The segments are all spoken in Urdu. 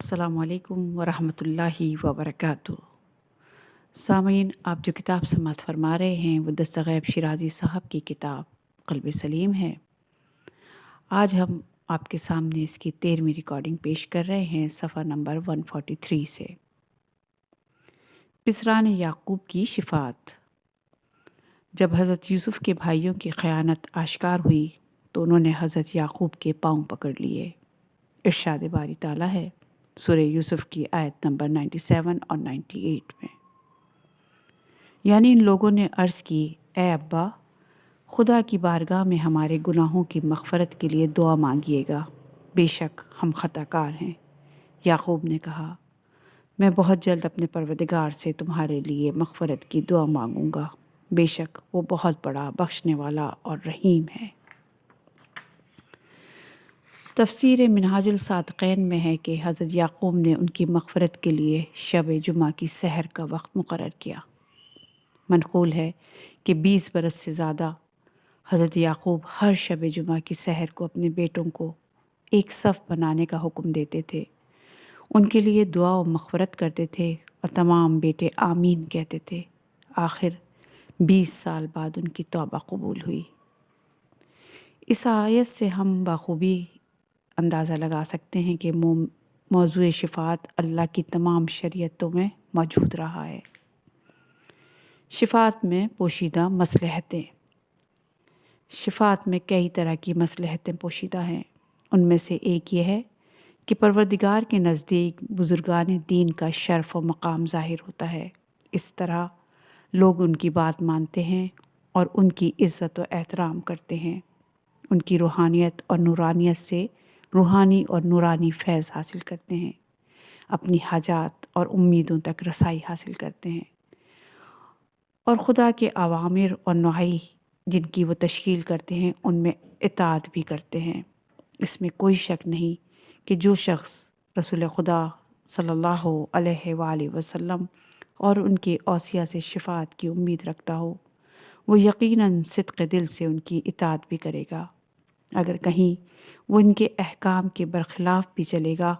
السلام علیکم ورحمۃ اللہ وبرکاتہ۔ سامعین، آپ جو کتاب سماعت فرما رہے ہیں وہ دستغیب شیرازی صاحب کی کتاب قلب سلیم ہے۔ آج ہم آپ کے سامنے اس کی 13ویں ریکارڈنگ پیش کر رہے ہیں، صفحہ نمبر 143 سے۔ پسران یعقوب کی شفاعت۔ جب حضرت یوسف کے بھائیوں کی خیانت آشکار ہوئی تو انہوں نے حضرت یعقوب کے پاؤں پکڑ لیے۔ ارشاد باری تعالیٰ ہے سورہ یوسف کی آیت نمبر 97 اور 98 میں، یعنی ان لوگوں نے عرض کی، اے ابا، خدا کی بارگاہ میں ہمارے گناہوں کی مغفرت کے لیے دعا مانگیے گا، بے شک ہم خطا کار ہیں۔ یعقوب نے کہا، میں بہت جلد اپنے پروردگار سے تمہارے لیے مغفرت کی دعا مانگوں گا، بے شک وہ بہت بڑا بخشنے والا اور رحیم ہے۔ تفسیر منہاج الصادقین میں ہے کہ حضرت یعقوب نے ان کی مغفرت کے لیے شب جمعہ کی سحر کا وقت مقرر کیا۔ منقول ہے کہ 20 برس سے زیادہ حضرت یعقوب ہر شب جمعہ کی سحر کو اپنے بیٹوں کو ایک صف بنانے کا حکم دیتے تھے، ان کے لیے دعا و مغفرت کرتے تھے اور تمام بیٹے آمین کہتے تھے۔ آخر 20 سال بعد ان کی توبہ قبول ہوئی۔ اس آیت سے ہم بخوبی اندازہ لگا سکتے ہیں کہ موضوع شفاعت اللہ کی تمام شریعتوں میں موجود رہا ہے۔ شفاعت میں پوشیدہ مصلحتیں۔ شفاعت میں کئی طرح کی مصلحتیں پوشیدہ ہیں۔ ان میں سے ایک یہ ہے کہ پروردگار کے نزدیک بزرگان دین کا شرف و مقام ظاہر ہوتا ہے، اس طرح لوگ ان کی بات مانتے ہیں اور ان کی عزت و احترام کرتے ہیں، ان کی روحانیت اور نورانیت سے روحانی اور نورانی فیض حاصل کرتے ہیں، اپنی حاجات اور امیدوں تک رسائی حاصل کرتے ہیں، اور خدا کے اوامر اور نواہی جن کی وہ تشکیل کرتے ہیں ان میں اطاعت بھی کرتے ہیں۔ اس میں کوئی شک نہیں کہ جو شخص رسول خدا صلی اللہ علیہ وآلہ وسلم اور ان کے اوصیاء سے شفاعت کی امید رکھتا ہو، وہ یقیناً صدق دل سے ان کی اطاعت بھی کرے گا۔ اگر کہیں وہ ان کے احکام کے برخلاف بھی چلے گا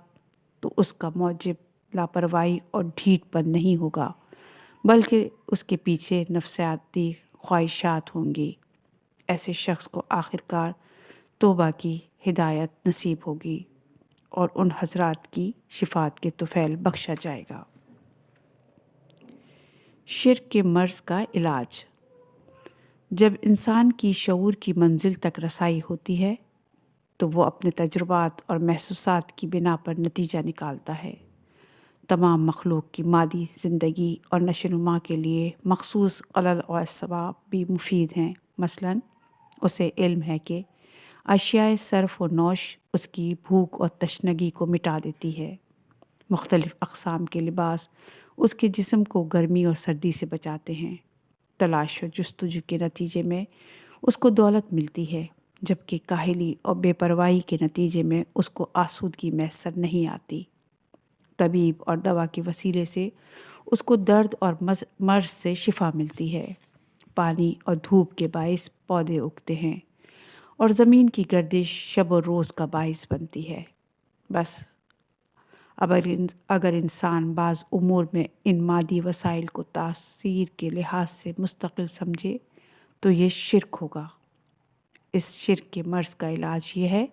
تو اس کا موجب لاپرواہی اور ڈھیٹ پن نہیں ہوگا، بلکہ اس کے پیچھے نفسیاتی خواہشات ہوں گی۔ ایسے شخص کو آخرکار توبہ کی ہدایت نصیب ہوگی اور ان حضرات کی شفاعت کے طفیل بخشا جائے گا۔ شرک کے مرض کا علاج۔ جب انسان کی شعور کی منزل تک رسائی ہوتی ہے تو وہ اپنے تجربات اور محسوسات کی بنا پر نتیجہ نکالتا ہے۔ تمام مخلوق کی مادی زندگی اور نشو و نما کے لیے مخصوص علل و اسباب بھی مفید ہیں۔ مثلاً اسے علم ہے کہ اشیاء صرف و نوش اس کی بھوک اور تشنگی کو مٹا دیتی ہے۔ مختلف اقسام کے لباس اس کے جسم کو گرمی اور سردی سے بچاتے ہیں۔ تلاش و جستجو کے نتیجے میں اس کو دولت ملتی ہے، جبکہ کاہلی اور بے پرواہی کے نتیجے میں اس کو آسودگی میسر نہیں آتی۔ طبیب اور دوا کے وسیلے سے اس کو درد اور مرض سے شفا ملتی ہے۔ پانی اور دھوپ کے باعث پودے اگتے ہیں اور زمین کی گردش شب و روز کا باعث بنتی ہے۔ بس اگر انسان بعض امور میں ان مادی وسائل کو تاثیر کے لحاظ سے مستقل سمجھے تو یہ شرک ہوگا۔ اس شرک کے مرض کا علاج یہ ہے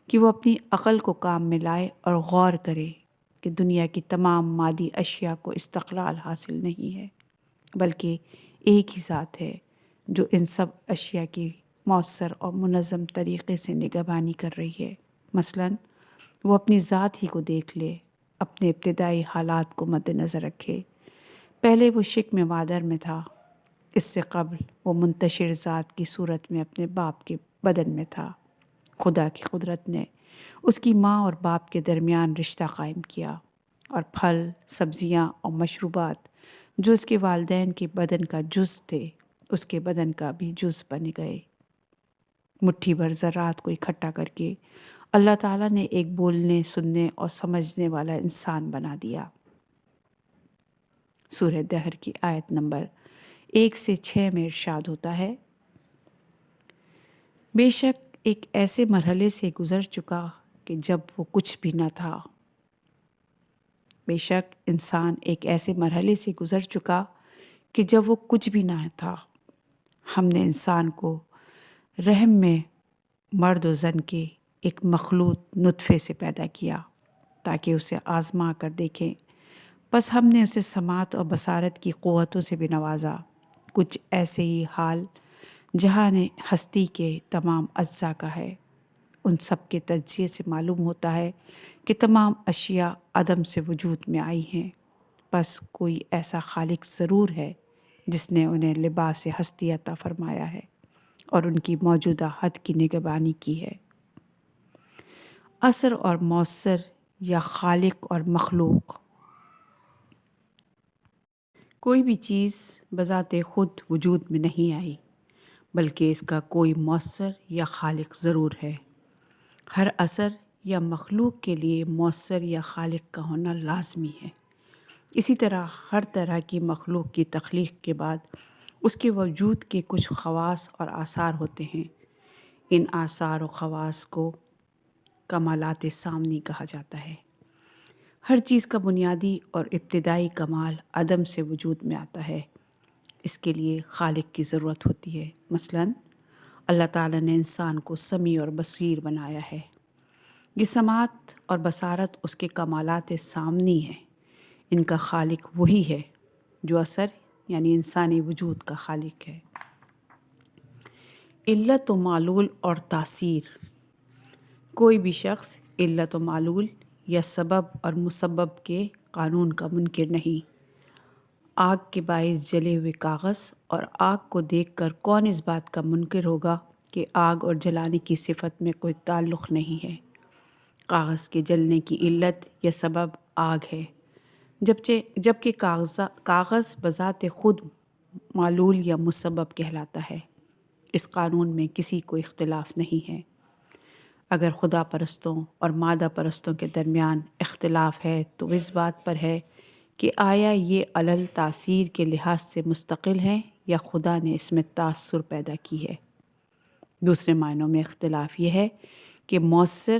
کہ وہ اپنی عقل کو کام میں لائے اور غور کرے کہ دنیا کی تمام مادی اشیاء کو استقلال حاصل نہیں ہے، بلکہ ایک ہی ذات ہے جو ان سب اشیاء کی مؤثر اور منظم طریقے سے نگہبانی کر رہی ہے۔ مثلاً وہ اپنی ذات ہی کو دیکھ لے، اپنے ابتدائی حالات کو مد نظر رکھے۔ پہلے وہ شکم مادر میں تھا، اس سے قبل وہ منتشر ذات کی صورت میں اپنے باپ کے بدن میں تھا۔ خدا کی قدرت نے اس کی ماں اور باپ کے درمیان رشتہ قائم کیا، اور پھل، سبزیاں اور مشروبات جو اس کے والدین کے بدن کا جز تھے اس کے بدن کا بھی جز بن گئے۔ مٹھی بھر ذرات کو اکٹھا کر کے اللہ تعالیٰ نے ایک بولنے، سننے اور سمجھنے والا انسان بنا دیا۔ سورہ دہر کی آیت نمبر 1 سے 6 میں ارشاد ہوتا ہے، بے شک ایک ایسے مرحلے سے گزر چکا کہ جب وہ کچھ بھی نہ تھا، بے شک انسان ایک ایسے مرحلے سے گزر چکا کہ جب وہ کچھ بھی نہ تھا۔ ہم نے انسان کو رحم میں مرد و زن کے ایک مخلوط نطفے سے پیدا کیا تاکہ اسے آزما کر دیکھیں۔ بس ہم نے اسے سماعت اور بصارت کی قوتوں سے بھی نوازا۔ کچھ ایسے ہی حال جہان ہستی کے تمام اجزاء کا ہے۔ ان سب کے تجزیے سے معلوم ہوتا ہے کہ تمام اشیاء عدم سے وجود میں آئی ہیں۔ بس کوئی ایسا خالق ضرور ہے جس نے انہیں لباس ہستی عطا فرمایا ہے اور ان کی موجودہ حد کی نگہبانی کی ہے۔ اثر اور مؤثر یا خالق اور مخلوق، کوئی بھی چیز بذات خود وجود میں نہیں آئی بلکہ اس کا کوئی مؤثر یا خالق ضرور ہے۔ ہر اثر یا مخلوق کے لیے مؤثر یا خالق کا ہونا لازمی ہے۔ اسی طرح ہر طرح کی مخلوق کی تخلیق کے بعد اس کے وجود کے کچھ خواص اور آثار ہوتے ہیں۔ ان آثار و خواص کو کمالات ثامنی کہا جاتا ہے۔ ہر چیز کا بنیادی اور ابتدائی کمال عدم سے وجود میں آتا ہے۔ اس کے لیے خالق کی ضرورت ہوتی ہے۔ مثلاً اللہ تعالیٰ نے انسان کو سمیع اور بصیر بنایا ہے۔ یہ سماعت اور بصارت اس کے کمالات ثامنی ہیں۔ ان کا خالق وہی ہے جو اثر یعنی انسانی وجود کا خالق ہے۔ علت و معلول اور تاثیر، کوئی بھی شخص علت و معلول یا سبب اور مسبب کے قانون کا منکر نہیں۔ آگ کے باعث جلے ہوئے کاغذ اور آگ کو دیکھ کر کون اس بات کا منکر ہوگا کہ آگ اور جلانے کی صفت میں کوئی تعلق نہیں ہے۔ کاغذ کے جلنے کی علت یا سبب آگ ہے، جبکہ کاغذ بذات خود معلول یا مسبب کہلاتا ہے۔ اس قانون میں کسی کو اختلاف نہیں ہے۔ اگر خدا پرستوں اور مادہ پرستوں کے درمیان اختلاف ہے تو اس بات پر ہے کہ آیا یہ علل تاثیر کے لحاظ سے مستقل ہے یا خدا نے اس میں تاثر پیدا کی ہے۔ دوسرے معنوں میں اختلاف یہ ہے کہ مؤثر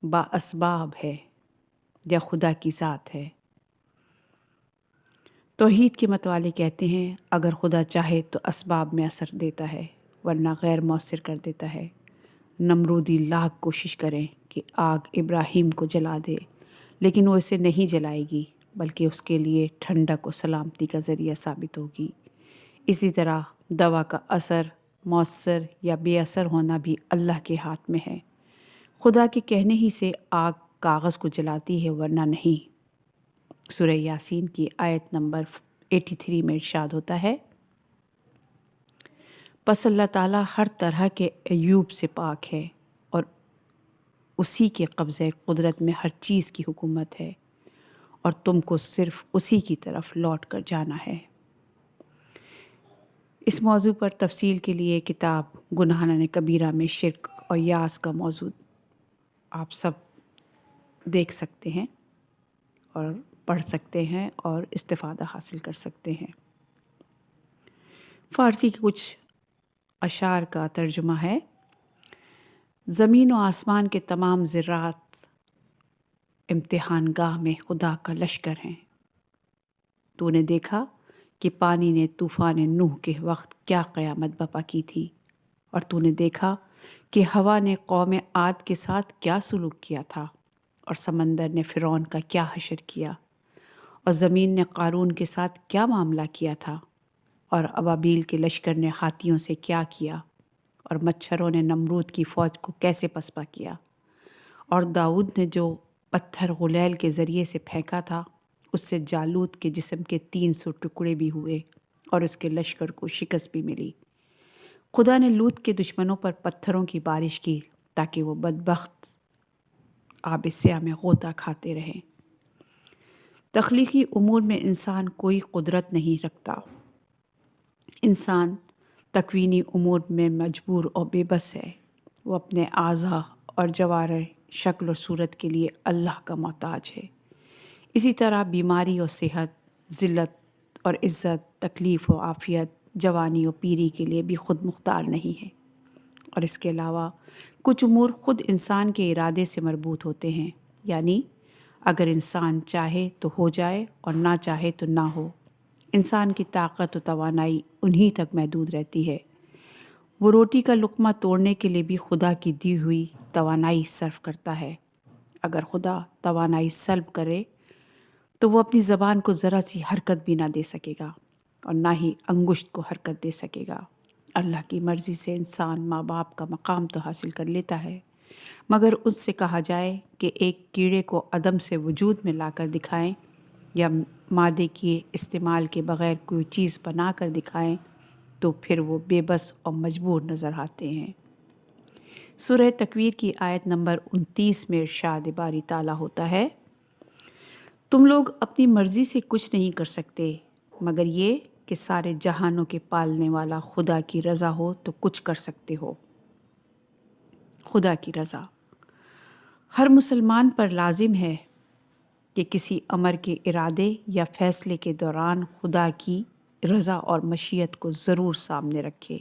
با اسباب ہے یا خدا کی ذات ہے۔ توحید کے متوالے کہتے ہیں اگر خدا چاہے تو اسباب میں اثر دیتا ہے ورنہ غیر مؤثر کر دیتا ہے۔ نمرودی لاکھ کوشش کریں کہ آگ ابراہیم کو جلا دے لیکن وہ اسے نہیں جلائے گی بلکہ اس کے لیے ٹھنڈک و سلامتی کا ذریعہ ثابت ہوگی۔ اسی طرح دوا کا اثر مؤثر یا بے اثر ہونا بھی اللہ کے ہاتھ میں ہے۔ خدا کے کہنے ہی سے آگ کاغذ کو جلاتی ہے ورنہ نہیں۔ سورہ یاسین کی آیت نمبر 83 میں ارشاد ہوتا ہے، پس اللہ تعالیٰ ہر طرح کے عیوب سے پاک ہے اور اسی کے قبضۂ قدرت میں ہر چیز کی حکومت ہے اور تم کو صرف اسی کی طرف لوٹ کر جانا ہے۔ اس موضوع پر تفصیل کے لیے کتاب گناہان کبیرہ میں شرک اور یاس کا موضوع آپ سب دیکھ سکتے ہیں اور پڑھ سکتے ہیں اور استفادہ حاصل کر سکتے ہیں۔ فارسی کے کچھ اشعار کا ترجمہ ہے۔ زمین و آسمان کے تمام ذرات امتحان گاہ میں خدا کا لشکر ہیں۔ تو نے دیکھا کہ پانی نے طوفان نوح کے وقت کیا قیامت برپا کی تھی، اور تو نے دیکھا کہ ہوا نے قوم عاد کے ساتھ کیا سلوک کیا تھا، اور سمندر نے فرعون کا کیا حشر کیا، اور زمین نے قارون کے ساتھ کیا معاملہ کیا تھا، اور ابابیل کے لشکر نے ہاتھیوں سے کیا کیا، اور مچھروں نے نمرود کی فوج کو کیسے پسپا کیا، اور داؤد نے جو پتھر غلیل کے ذریعے سے پھینکا تھا اس سے جالوت کے جسم کے 300 ٹکڑے بھی ہوئے اور اس کے لشکر کو شکست بھی ملی۔ خدا نے لوط کے دشمنوں پر پتھروں کی بارش کی تاکہ وہ بدبخت آب سیاہ میں غوطہ کھاتے رہیں۔ تخلیقی امور میں انسان کوئی قدرت نہیں رکھتا۔ انسان تکوینی امور میں مجبور اور بے بس ہے۔ وہ اپنے اعضاء اور جوارح شکل و صورت کے لیے اللہ کا محتاج ہے۔ اسی طرح بیماری اور صحت، ذلت اور عزت، تکلیف و عافیت، جوانی و پیری کے لیے بھی خود مختار نہیں ہے۔ اور اس کے علاوہ کچھ امور خود انسان کے ارادے سے مربوط ہوتے ہیں، یعنی اگر انسان چاہے تو ہو جائے اور نہ چاہے تو نہ ہو۔ انسان کی طاقت و توانائی انہی تک محدود رہتی ہے۔ وہ روٹی کا لقمہ توڑنے کے لیے بھی خدا کی دی ہوئی توانائی صرف کرتا ہے۔ اگر خدا توانائی سلب کرے تو وہ اپنی زبان کو ذرا سی حرکت بھی نہ دے سکے گا اور نہ ہی انگشت کو حرکت دے سکے گا۔ اللہ کی مرضی سے انسان ماں باپ کا مقام تو حاصل کر لیتا ہے، مگر اس سے کہا جائے کہ ایک کیڑے کو عدم سے وجود میں لا کر دکھائیں یا مادے کے استعمال کے بغیر کوئی چیز بنا کر دکھائیں تو پھر وہ بے بس اور مجبور نظر آتے ہیں۔ سورہ تکویر کی آیت نمبر 29 میں ارشاد باری تعالیٰ ہوتا ہے، تم لوگ اپنی مرضی سے کچھ نہیں کر سکتے مگر یہ کہ سارے جہانوں کے پالنے والا خدا کی رضا ہو تو کچھ کر سکتے ہو۔ خدا کی رضا ہر مسلمان پر لازم ہے کہ کسی امر کے ارادے یا فیصلے کے دوران خدا کی رضا اور مشیت کو ضرور سامنے رکھے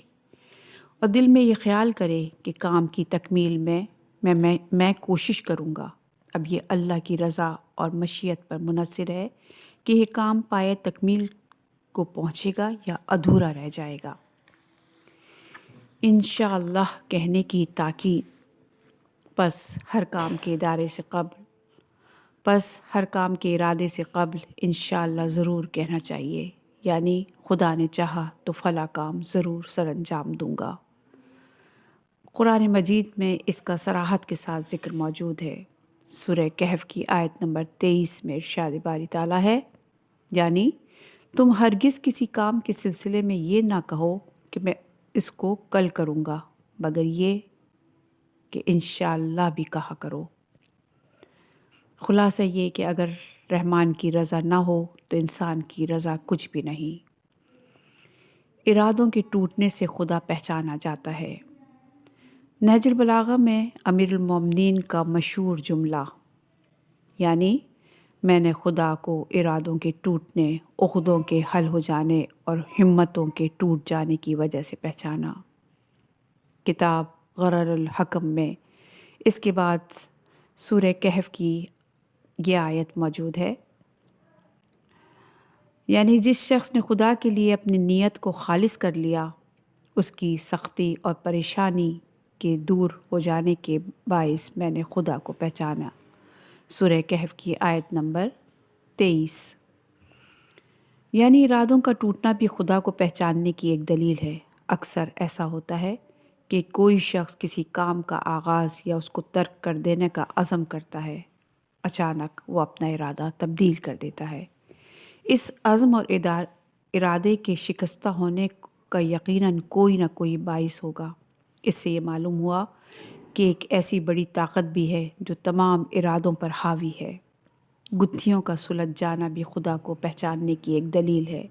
اور دل میں یہ خیال کرے کہ کام کی تکمیل میں کوشش کروں گا۔ اب یہ اللہ کی رضا اور مشیت پر منحصر ہے کہ یہ کام پائے تکمیل کو پہنچے گا یا ادھورا رہ جائے گا۔ انشاءاللہ کہنے کی تاکید پس ہر کام کے ارادے سے قبل انشاءاللہ ضرور کہنا چاہیے، یعنی خدا نے چاہا تو فلاں کام ضرور سر انجام دوں گا۔ قرآن مجید میں اس کا صراحت کے ساتھ ذکر موجود ہے۔ سورہ کہف کی آیت نمبر 23 میں ارشاد باری تعالیٰ ہے، یعنی تم ہرگز کسی کام کے سلسلے میں یہ نہ کہو کہ میں اس کو کل کروں گا، مگر یہ کہ انشاءاللہ بھی کہا کرو۔ خلاصہ یہ کہ اگر رحمان کی رضا نہ ہو تو انسان کی رضا کچھ بھی نہیں۔ ارادوں کے ٹوٹنے سے خدا پہچانا جاتا ہے۔ نہج البلاغہ میں امیر المومنین کا مشہور جملہ، یعنی میں نے خدا کو ارادوں کے ٹوٹنے، عقدوں کے حل ہو جانے اور ہمتوں کے ٹوٹ جانے کی وجہ سے پہچانا۔ کتاب غرر الحکم میں اس کے بعد سورہ کہف کی یہ آیت موجود ہے، یعنی جس شخص نے خدا کے لیے اپنی نیت کو خالص کر لیا، اس کی سختی اور پریشانی کے دور ہو جانے کے باعث میں نے خدا کو پہچانا۔ سورہ کہف کی آیت نمبر 23۔ یعنی ارادوں کا ٹوٹنا بھی خدا کو پہچاننے کی ایک دلیل ہے۔ اکثر ایسا ہوتا ہے کہ کوئی شخص کسی کام کا آغاز یا اس کو ترک کر دینے کا عزم کرتا ہے، اچانک وہ اپنا ارادہ تبدیل کر دیتا ہے۔ اس عزم اور ارادے کے شکستہ ہونے کا یقیناً کوئی نہ کوئی باعث ہوگا۔ اس سے یہ معلوم ہوا کہ ایک ایسی بڑی طاقت بھی ہے جو تمام ارادوں پر حاوی ہے۔ گتھیوں کا سلجھ جانا بھی خدا کو پہچاننے کی ایک دلیل ہے۔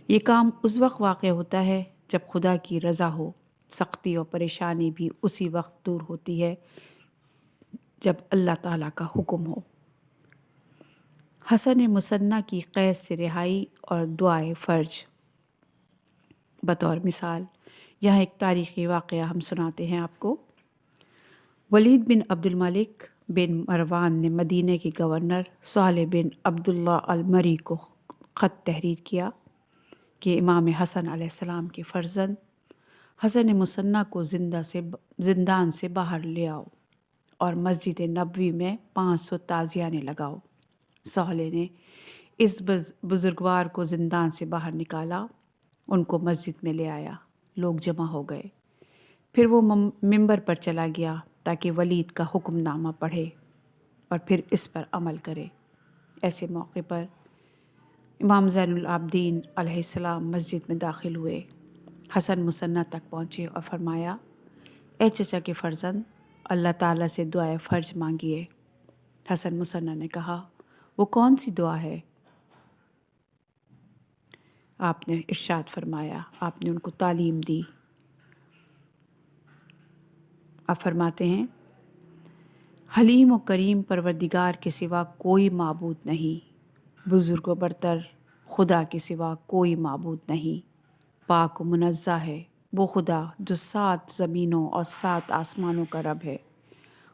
یہ کام اس وقت واقع ہوتا ہے جب خدا کی رضا ہو۔ سختی اور پریشانی بھی اسی وقت دور ہوتی ہے جب اللہ تعالیٰ کا حکم ہو۔ حسن مصنع کی قید سے رہائی اور دعائے فرج۔ بطور مثال یہاں ایک تاریخی واقعہ ہم سناتے ہیں آپ کو۔ ولید بن عبد الملک بن مروان نے مدینہ کے گورنر صالح بن عبداللہ المری کو خط تحریر کیا کہ امام حسن علیہ السلام کے فرزند حسن مصنع کو زندان سے باہر لے آؤ اور مسجد نبوی میں 500 تازیانے لگاؤ۔ صالح نے اس بزرگوار کو زندان سے باہر نکالا، ان کو مسجد میں لے آیا، لوگ جمع ہو گئے۔ پھر وہ ممبر پر چلا گیا تاکہ ولید کا حکم نامہ پڑھے اور پھر اس پر عمل کرے۔ ایسے موقع پر امام زین العابدین علیہ السلام مسجد میں داخل ہوئے، حسن مصنع تک پہنچے اور فرمایا، اے چچا کے فرزند، اللہ تعالیٰ سے دعائے فرج مانگیے۔ حسن مصنع نے کہا، وہ کون سی دعا ہے؟ آپ نے ارشاد فرمایا، آپ نے ان کو تعلیم دی۔ آپ فرماتے ہیں، حلیم و کریم پروردگار کے سوا کوئی معبود نہیں، بزرگ و برتر خدا کے سوا کوئی معبود نہیں، پاک و منزہ ہے وہ خدا جو 7 زمینوں اور 7 آسمانوں کا رب ہے،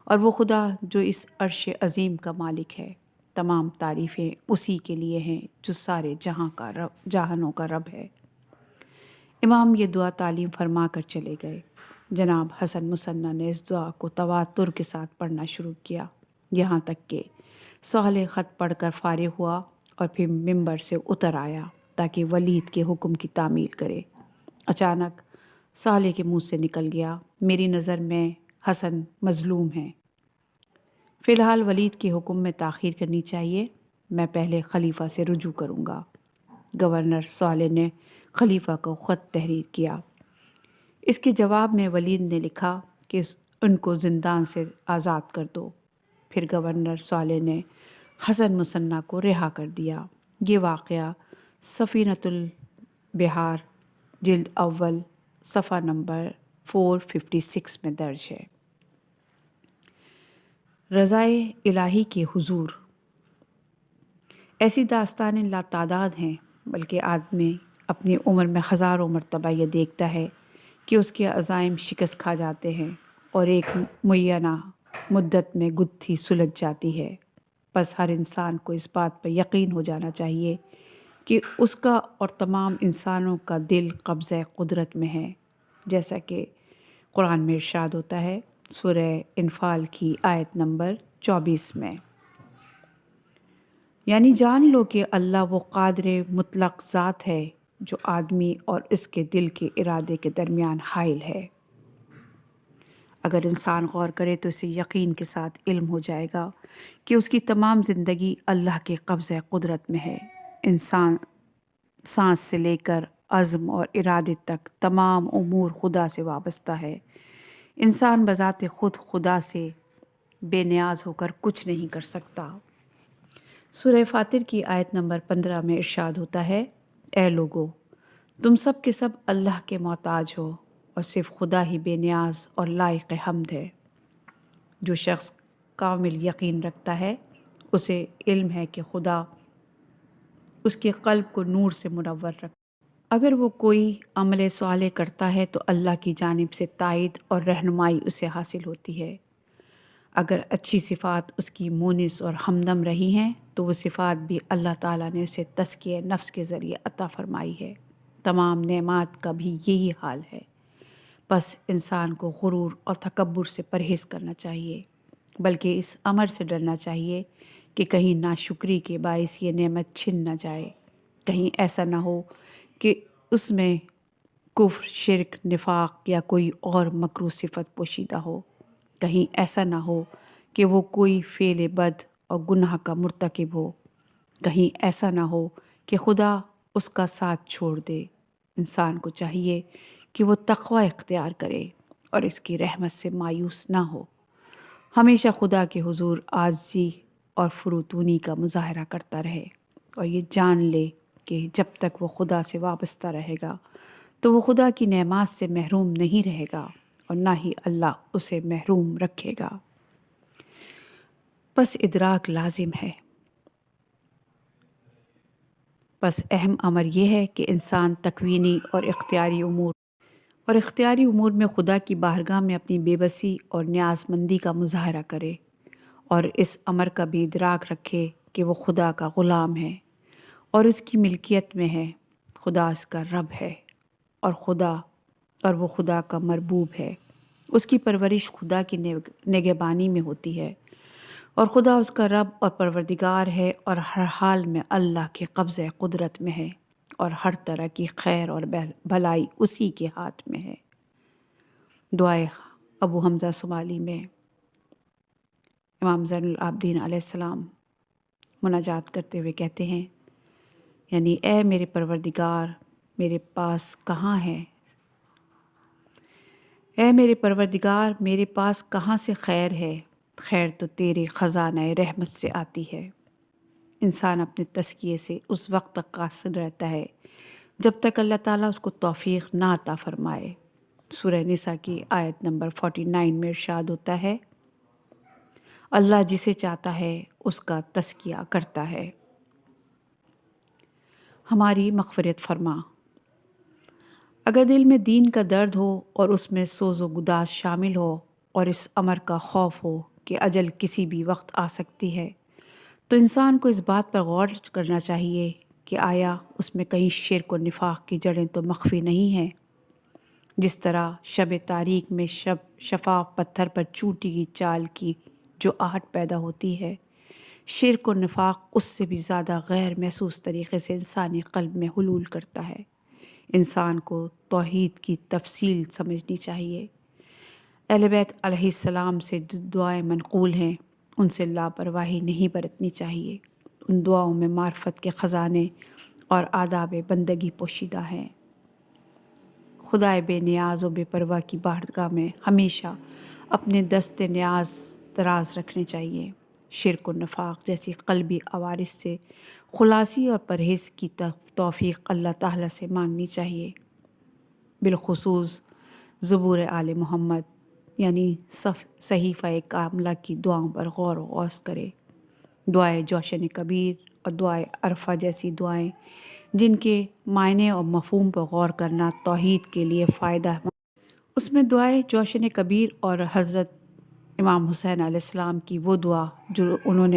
اور وہ خدا جو اس عرش عظیم کا مالک ہے۔ تمام تعریفیں اسی کے لیے ہیں جو سارے جہانوں کا رب ہے۔ امام یہ دعا تعلیم فرما کر چلے گئے۔ جناب حسن مصنع نے اس دعا کو تواتر کے ساتھ پڑھنا شروع کیا، یہاں تک کہ صالح خط پڑھ کر فارغ ہوا اور پھر ممبر سے اتر آیا تاکہ ولید کے حکم کی تعمیل کرے۔ اچانک صالح کے منہ سے نکل گیا، میری نظر میں حسن مظلوم ہیں، فی الحال ولید کے حکم میں تاخیر کرنی چاہیے، میں پہلے خلیفہ سے رجوع کروں گا۔ گورنر صالح نے خلیفہ کو خط تحریر کیا۔ اس کے جواب میں ولید نے لکھا کہ ان کو زندان سے آزاد کر دو۔ پھر گورنر صالح نے حسن مصنع کو رہا کر دیا۔ یہ واقعہ سفینۃ البحار جلد اول صفحہ نمبر 456 میں درج ہے۔ رضائے الہی کے حضور۔ ایسی داستانیں لاتعداد ہیں، بلکہ آدمی اپنی عمر میں ہزاروں مرتبہ یہ دیکھتا ہے کہ اس کے عزائم شکست کھا جاتے ہیں اور ایک معینہ مدت میں گتھی سلجھ جاتی ہے۔ بس ہر انسان کو اس بات پر یقین ہو جانا چاہیے کہ اس کا اور تمام انسانوں کا دل قبضہ قدرت میں ہے، جیسا کہ قرآن میں ارشاد ہوتا ہے سورہ انفال کی آیت نمبر 24 میں، یعنی جان لو کہ اللہ وہ قادر مطلق ذات ہے جو آدمی اور اس کے دل کے ارادے کے درمیان حائل ہے۔ اگر انسان غور کرے تو اسے یقین کے ساتھ علم ہو جائے گا کہ اس کی تمام زندگی اللہ کے قبضہ قدرت میں ہے۔ انسان سانس سے لے کر عزم اور ارادے تک تمام امور خدا سے وابستہ ہے۔ انسان بذات خود خدا سے بے نیاز ہو کر کچھ نہیں کر سکتا۔ سورہ فاطر کی آیت نمبر 15 میں ارشاد ہوتا ہے، اے لوگو تم سب کے سب اللہ کے محتاج ہو اور صرف خدا ہی بے نیاز اور لائق حمد ہے۔ جو شخص کامل یقین رکھتا ہے اسے علم ہے کہ خدا اس کے قلب کو نور سے منور رکھتا ہے۔ اگر وہ کوئی عمل صالح کرتا ہے تو اللہ کی جانب سے تائید اور رہنمائی اسے حاصل ہوتی ہے۔ اگر اچھی صفات اس کی مونس اور ہمدم رہی ہیں تو وہ صفات بھی اللہ تعالیٰ نے اسے تزکیہ نفس کے ذریعے عطا فرمائی ہے۔ تمام نعمات کا بھی یہی حال ہے۔ بس انسان کو غرور اور تکبر سے پرہیز کرنا چاہیے، بلکہ اس امر سے ڈرنا چاہیے کہ کہیں ناشکری کے باعث یہ نعمت چھن نہ جائے، کہیں ایسا نہ ہو کہ اس میں کفر، شرک، نفاق یا کوئی اور مکروہ صفت پوشیدہ ہو، کہیں ایسا نہ ہو کہ وہ کوئی فعل بد اور گناہ کا مرتکب ہو، کہیں ایسا نہ ہو کہ خدا اس کا ساتھ چھوڑ دے۔ انسان کو چاہیے کہ وہ تقوی اختیار کرے اور اس کی رحمت سے مایوس نہ ہو، ہمیشہ خدا کے حضور عاجزی اور فروتونی کا مظاہرہ کرتا رہے اور یہ جان لے کہ جب تک وہ خدا سے وابستہ رہے گا تو وہ خدا کی نعمات سے محروم نہیں رہے گا اور نہ ہی اللہ اسے محروم رکھے گا۔ بس ادراک لازم ہے۔ بس اہم امر یہ ہے کہ انسان تکوینی اور اختیاری امور میں خدا کی بارگاہ میں اپنی بے بسی اور نیاز مندی کا مظاہرہ کرے اور اس امر کا بھی ادراک رکھے کہ وہ خدا کا غلام ہے اور اس کی ملکیت میں ہے۔ خدا اس کا رب ہے اور وہ خدا کا مربوب ہے۔ اس کی پرورش خدا کی نگہبانی میں ہوتی ہے اور خدا اس کا رب اور پروردگار ہے اور ہر حال میں اللہ کے قبضہ قدرت میں ہے اور ہر طرح کی خیر اور بھلائی اسی کے ہاتھ میں ہے۔ دعائے ابو حمزہ صومالی میں امام زین العابدین علیہ السلام مناجات کرتے ہوئے کہتے ہیں، یعنی اے میرے پروردگار میرے پاس کہاں ہے، اے میرے پروردگار میرے پاس کہاں سے خیر ہے، خیر تو تیرے خزانہ رحمت سے آتی ہے۔ انسان اپنے تزکیے سے اس وقت تک قاصر رہتا ہے جب تک اللہ تعالیٰ اس کو توفیق نہ عطا فرمائے۔ سورہ نساء کی آیت نمبر 49 میں ارشاد ہوتا ہے، اللہ جسے چاہتا ہے اس کا تزکیہ کرتا ہے۔ ہماری مغفرت فرما۔ اگر دل میں دین کا درد ہو اور اس میں سوز و گداز شامل ہو اور اس امر کا خوف ہو کہ اجل کسی بھی وقت آ سکتی ہے تو انسان کو اس بات پر غور کرنا چاہیے کہ آیا اس میں کہیں شرک و نفاق کی جڑیں تو مخفی نہیں ہیں؟ جس طرح شب تاریک میں شفاف پتھر پر چونٹی کی چال کی جو آہٹ پیدا ہوتی ہے، شرک و نفاق اس سے بھی زیادہ غیر محسوس طریقے سے انسانی قلب میں حلول کرتا ہے۔ انسان کو توحید کی تفصیل سمجھنی چاہیے۔ اہل بیت علیہ السلام سے جو دعائیں منقول ہیں ان سے لاپرواہی نہیں برتنی چاہیے۔ ان دعاؤں میں معرفت کے خزانے اور آداب بندگی پوشیدہ ہیں۔ خدائے بے نیاز و بے پرواہ کی بارگاہ میں ہمیشہ اپنے دست نیاز دراز رکھنے چاہیے۔ شرک و نفاق جیسی قلبی عوارض سے خلاصی اور پرہیز کی توفیق اللہ تعالیٰ سے مانگنی چاہیے۔ بالخصوص زبور آل محمد یعنی صحیفہ کاملہ کی دعاؤں پر غور و غوص کرے۔ دعائے جوشن کبیر اور دعائے عرفہ جیسی دعائیں جن کے معنی اور مفہوم پر غور کرنا توحید کے لیے فائدہ مند۔ اس میں دعائے جوشن کبیر اور حضرت امام حسین علیہ السلام کی وہ دعا جو انہوں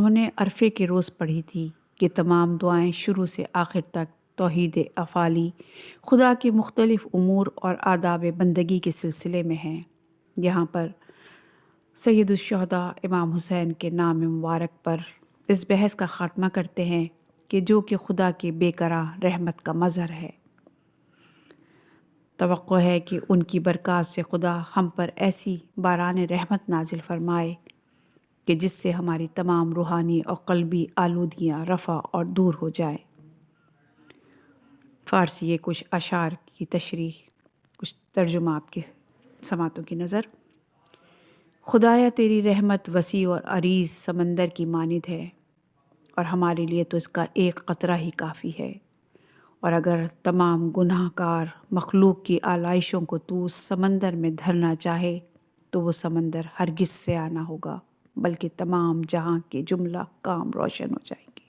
نے عرفے کے روز پڑھی تھی، کہ تمام دعائیں شروع سے آخر تک توحید افعالی، خدا کے مختلف امور اور آداب بندگی کے سلسلے میں ہیں۔ یہاں پر سید الشہداء امام حسین کے نام مبارک پر اس بحث کا خاتمہ کرتے ہیں کہ جو کہ خدا کے بے کرا رحمت کا مظہر ہے۔ توقع ہے کہ ان کی برکات سے خدا ہم پر ایسی باران رحمت نازل فرمائے کہ جس سے ہماری تمام روحانی اور قلبی آلودگیاں رفع اور دور ہو جائیں۔ فارسی کچھ اشعار کی تشریح، کچھ ترجمہ آپ کی سماعتوں کی نظر۔ خدایا تیری رحمت وسیع اور عریض سمندر کی مانند ہے، اور ہمارے لیے تو اس کا ایک قطرہ ہی کافی ہے، اور اگر تمام گناہ کار مخلوق کی آلائشوں کو تو اس سمندر میں دھرنا چاہے تو وہ سمندر ہرگز سے آنا ہوگا، بلکہ تمام جہاں کے جملہ کام روشن ہو جائیں گے۔